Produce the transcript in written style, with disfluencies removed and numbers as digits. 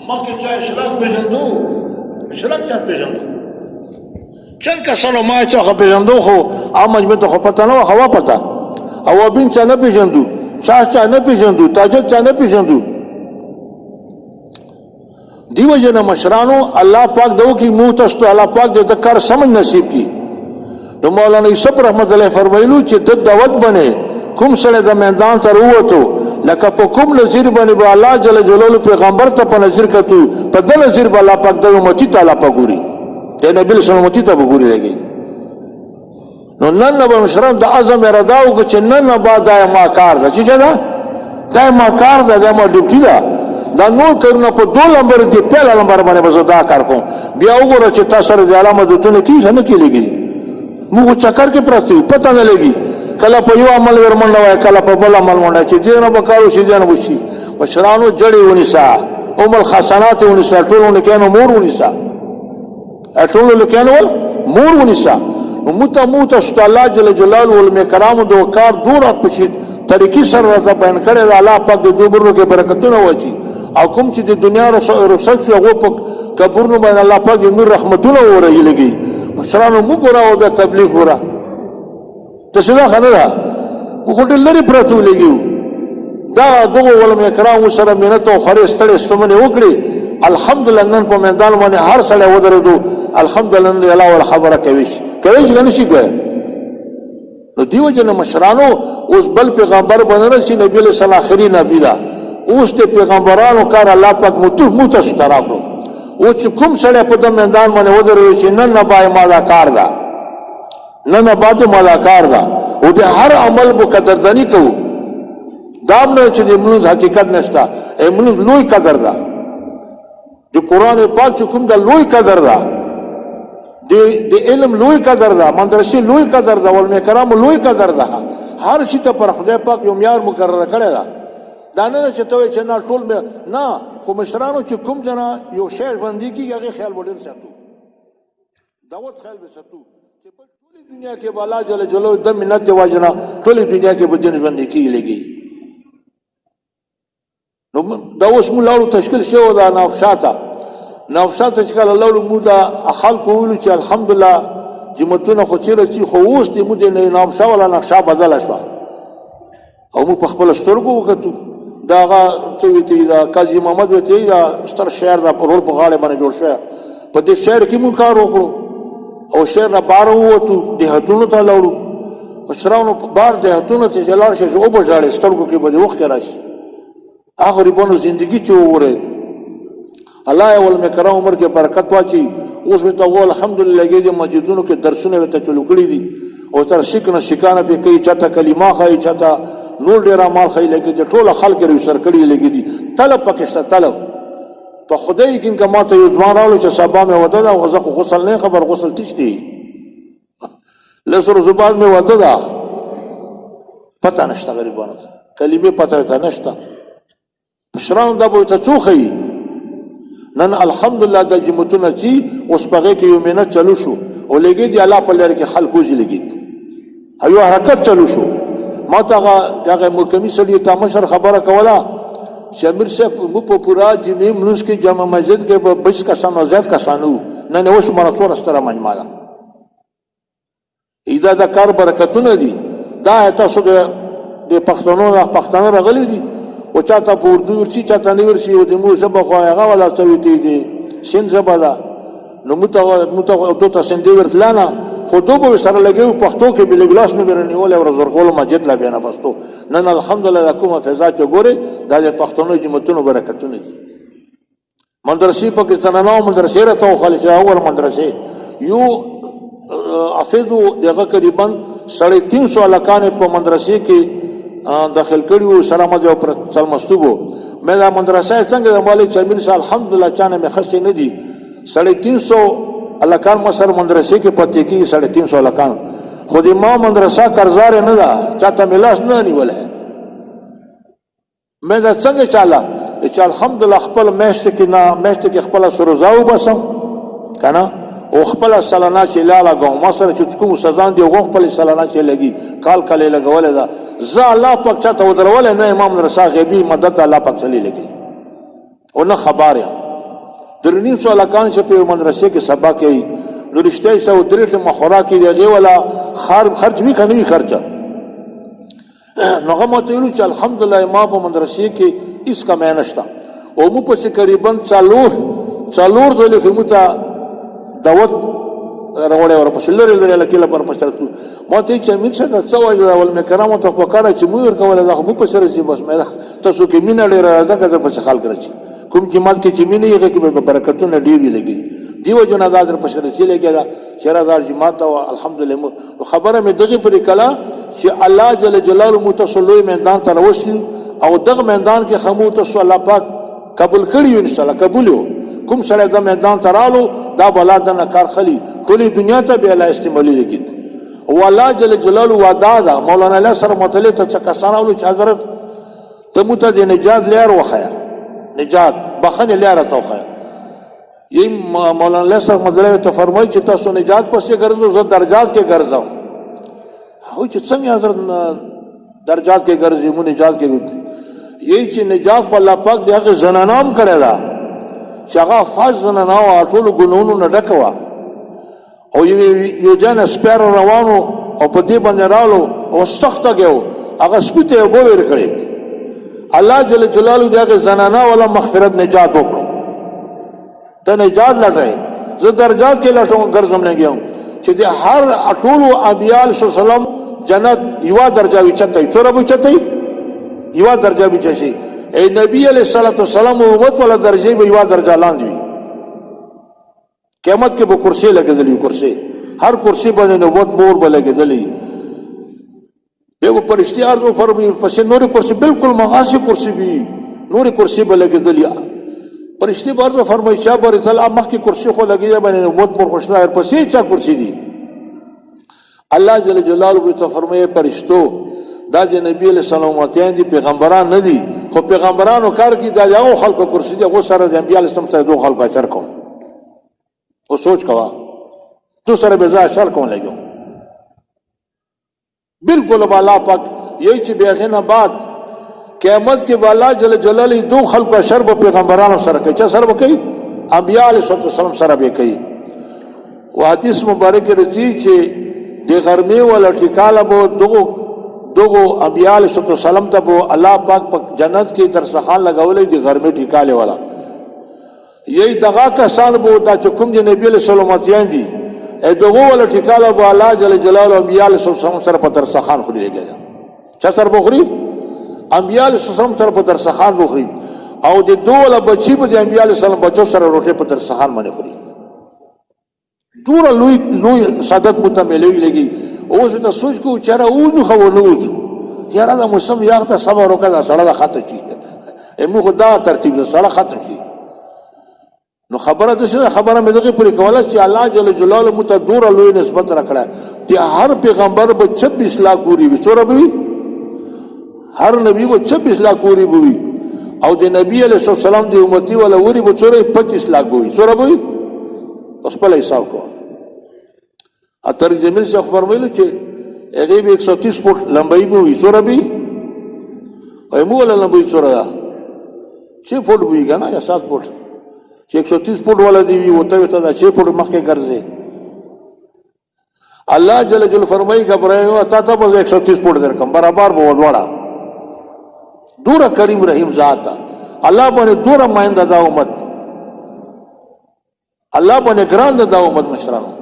مخکې چا اشراق پېژندو اشراق چا پېژندو چند کسانو ما چا پېژندو خو مجمع ته خو پته نه وه هوا پته اوابین چا نه پېژندو چا نه پېژندو تاجد چا نه پېژندو دیو جن مشرانو الله پاک دو کی منہ تستو الله پاک دې د کار سمجھ نصیب کی نو مولانا یوسف رحمت الله فرمایلو چې د دعوت بنه کوم سره د میدان ته وروته لکه په کوم نظیر باندې به الله جل جلاله پیغمبر ته په نظر کتو په د نظر به الله پاک د امتی تعالی په ګوري د نبی صلی الله علیه وسلم ګوري لګي نو نن به مشران د اعظم اراده او چې نن به دایما کار ده چې دا دایما کار ده دایما ډیوټي ده دا نور کارونه په 2 نمبر دی په نمبر باندې به دا کار کوم بیا وګوره چې تاسو سره د علامتونه کیږي نه کیږي موږ چکر کې پرتی پته نه لګي کله په یو عمل ورمنډه وای کله په بل عمل منډه چې دینه به کارو شي دینه وشي مشرانو جړې ونیسا ام الحسنات ونیسا ټولونه کینو مور ونیسا ټولونه کینو مور ونیسا موت است الله جل جلاله والمکرام دو کار دور پښې طریقې سره راځه بیان کړي الله پاک د دوبرو کې برکتونه وچی او کوم چې د دنیا رخصت شو هغه په قبرونو باندې الله پاک دې نور رحمتونه ورغی لګي مشرانو موږ راو به تبلیغ ورا تشدا خنره وګړي لري پراتو لګیو دا دغه علماء کرام سره مهنت او خره ستړي استمنه وکړي الحمدلله نن په میدان باندې هر سړی ودرېدو الحمدلله الله ول خبره کوي کنه شي کوي نو دیو جن مشرانو اوس بل پیغمبر باندې سي نبی له صلی اخري نبی دا اوس د پیغمبرانو کار الله پاک متسترا کړو او چې کوم سړی په د میدان باندې ودرېږي چې نن نه پای مالا کار دا نن بعد مالا کار دا او د هر عمل په قدردانی کوو دا نه چې د موږ حقیقت نشته موږ لوی قدر دا د قران پاک چې کوم د لوی قدر دا د علم لوی قدر دا مدرسې لوی قدر دا ول کرام لوی قدر دا هر شي ته پر خدای پاک یو معیار مقرره کړی دا دا نه چې ته چې نه ټول نه خو مشرانو چې کوم جنا یو شعر باندې کیږي هغه خیال وړل ساتو دعوت خیال به ساتو چې په ټولي دنیا کې بالا جل جلاله د منت دی واجنا ټولي دنیا کې به دین باندې کیږي لګي نو دا اوس موږ لاړو تشکیل شو دا نوښاته چې کله لاړو موږ دا خلکو ویلو چې الحمدلله جمعتونه خو چیرې چې خو اوس دې موږ نه نوښا ولا نقشه بدل شو او موږ په خپل سترګو وکړو دا چې وی دا قاضي محمد وی دا ستر شهر را په رول په غاړه باندې جوړ شو په دې شهر کې موږ کار وکړو او شهر نه بار ووتو دهاتونو ته لاړو مشرانو بار دهاتونو ته جلال شي او په ځاړي سترګو کې به وخت راشي اخري بونو زندگی چې وره الله ول مکرم عمر کې برکت واچي اوس به ته الحمدلله لګي دي مسجدونو کې درسونه به ته چلو کړی دي او تر شکنه شکانه په کوي چاته کلمه خای چاته نور ډیر مال خای لګي دي ټول خلک لري سر کړی لګي دي طلب پکشته طلب په خدای کې کما ته یو ځوان راولو چې سبا مې وته دا غسل نه خبر غسل تشتي لسر زبان مې وته دا پته نشته غریبانو کلمه پته نشته مشران دا به ته څوخی نن الحمدلله د جمعتونه چې اوس پغه کې یو مینه چلو شو او لګي دی الله په لاره کې خلکو ځي لګي ایو حرکت چلو شو ما ته هغه محکمي سړي ته مشر خبره کوله شمیر صاحب مو په پورا جمعې منځ کې جامع مسجد کې 20 کسانو زیات کسانو نن اوس مراتور ستره مجمع ده دا د کار برکتونه دي دا تاسو د پښتنو راغلي دي او چاته په اردو ورشي چاته نه ورشي او د مو زبه خو هغه ولا سوي دي سین زبه ده نو متو ته سین دی ورتلانا خو دوبه سره لګیو پښتو کې بل ګلاس نه ورنیول او زور کول مسجد لا بیان پښتو نن الحمدلله کومه فضا چې ګوره د پښتنو جمعتونو برکتونه دي مدرسې پاکستان نو مدرسې راته خالص اول مدرسې یو حافظو دغه تقریبا 350 الکان په مدرسې کې داخل کړیو سلام او پر چل مستوبو مې دا مدرسې څنګه د مالک چمن سال الحمدلله چانه مې خسته نه دي 350 الکان مسر مدرسې کې پاتې کې 350 الکان خو دې ما مدرسه قرضدار نه ده چاته ملاس نه نیولې مې دا څنګه چاله چې الحمدلله خپل میشت کې خپل سروزاو بسم کنه او خپل سالانه چې لاله غو ما سره چې کوم سزان دی غو خپل سالانه چې لګي کال کله لګول دا ز الله پاک چاته ودرول نه امام رسا غیبی مدد الله پاک چلی لګي او نه خبره درنی سو لکان چې په مدرسې کې سبا کوي نو رښتیا سو درته مخورا کې دی ولا خرج وی کنه وی خرچه نو هغه مته ویلو چې الحمدلله ما په مدرسې کې اس کا مینشتا او مو په تقریبا څلور ځله خدمت دعوت راوړې ور په شلری لري لکه پر پښتو مته چې مې څه د څو اجر ول مې کرامو ته په کار چې مو ور کوله دا مو په سره سي بس مې تاسو کې مين لري دا که په خال کړی کوم چې مال کې چې مين یې کې به برکتونه ډیر وی لګي دیو جنا دادر په سره سي لګي دا شهردار جماعت او الحمدلله خبره مې دغه پر کلا چې الله جل جلاله متصلوي میدان ته وروسي او دغه میدان کې خمو ته الله پاک قبول کړی ان شاء الله قبول کوم سره د میدان ته رالو دا بلاد نه کار خلی ټولي دنیا ته به الله استعمالي لګید او الله جل جلاله وعده دا مولانا الله سره متعلق ته کسانو چې حضرت ته مت د نجات لار وخیا نجات بخنه لار ته وخیا یم مولانا الله سره متعلق ته فرمایي چې تاسو نجات پسې ګرځو زه درجات کې ګرځم هو چې څنګه حضرت درجات کې ګرځي مو نجات کې یی چې نجات په الله پاک دغه زنانام کړی دا چې هغه فاز نه نو ټول ګناونو نه ډکوا او یو جن سپیر روانو او په دې باندې رالو او سخت غو هغه سپیته وګور کړی الله جل جلاله دغه زنانا ولا مغفرت نجات وکړو ته نجات لټای زه درجات کې لټوم ګرځم نه گیام چې د هر ټول انبیاء سلام جنت یو درجه وي چته تر به چته یو درجه وي چشي اے نبی علیہ الصلوۃ والسلام امت ولا درجه به یو درجه لاندې قیامت کې به کرسی لګېدلې کرسی هر کرسی باندې نبوت مور به لګېدلې به پرشتي ارزو فرمي پس نور کرسی بالکل مغاسی کرسی بھی نور کرسی به لګېدلې پرشتي ارزو فرمایي چې بر تعالی مخ کې کرسی خو لګېږي باندې نبوت مور خوشاله پسې چا کرسی دي الله جل جلاله به فرمایي پرشتو دا د نبی علیہ السلام دي پیغمبران نه دي خو پیغمبرانو کار کی دا یو خلکو کرسی دی غو سره د انبیاء اسلام سره دوه خلکو اثر کوم او سوچ کوا تو سره به ځا اثر کوم لګو بالکل بالا پاک یہی چې بیغنه بعد قیامت کې بالا جل جلاله دوه خلکو اثر به پیغمبرانو سره کوي چې سره کوي انبیاء علیہ السلام سره به کوي او حدیث مبارک رچی چې د غرمه ولا ټیکاله بو دوغو انبیاء علیہ السلام ته بو الله پاک په جنت کې درسخان لګولې دي غرمه ټیکاله والا یہی دغه کسان بو دا چې کوم د نبی علیہ السلام دي ا دوغو ولا ټیکاله بو الله جل جلاله انبیاء علیہ السلام سره په درسخان خو لګي چا سره بخوري انبیاء علیہ السلام سره په درسخان بخوري او د دوه بچي په انبیاء علیہ السلام بچو سره روټه په درسخان باندې خوري دور لوی سعادت متملوي لګي اوس ته سوچ کو چېرې وځو خو نه وځو یاره دا موسم یاغ ته صبر وکړه سره د خاطر شي امو خدا ترتیب سره ختم شي نو خبره ده چې خبره مې دغه پرې کوله چې الله جل جلاله متدور لوی نسبت راکړه چې هر پیغمبر به 26 لاکھ پوری وي سره به هر نبی به 26 لاکھ پوری وي او د نبی علیہ السلام دی امتی ولا وری به سره 25 لاکھ وي سره به اوس په حساب کو اتر جمیل سے فرمایلو چې هغه به 130 فوټ لمبای به وي سره به او مو ولا لمبای سره 6 فوټ وي کنه یا 7 فوټ چې 130 فوټ ولا دی وي وته ته 6 فوټ مخکې ګرځي الله جل جلاله فرمایي غبره تا ته به 130 فوټ درکم برابر به وډوړه دور کریم رحیم ذات الله باندې دور ماینده دا امت الله باندې ګران دا امت مشرانو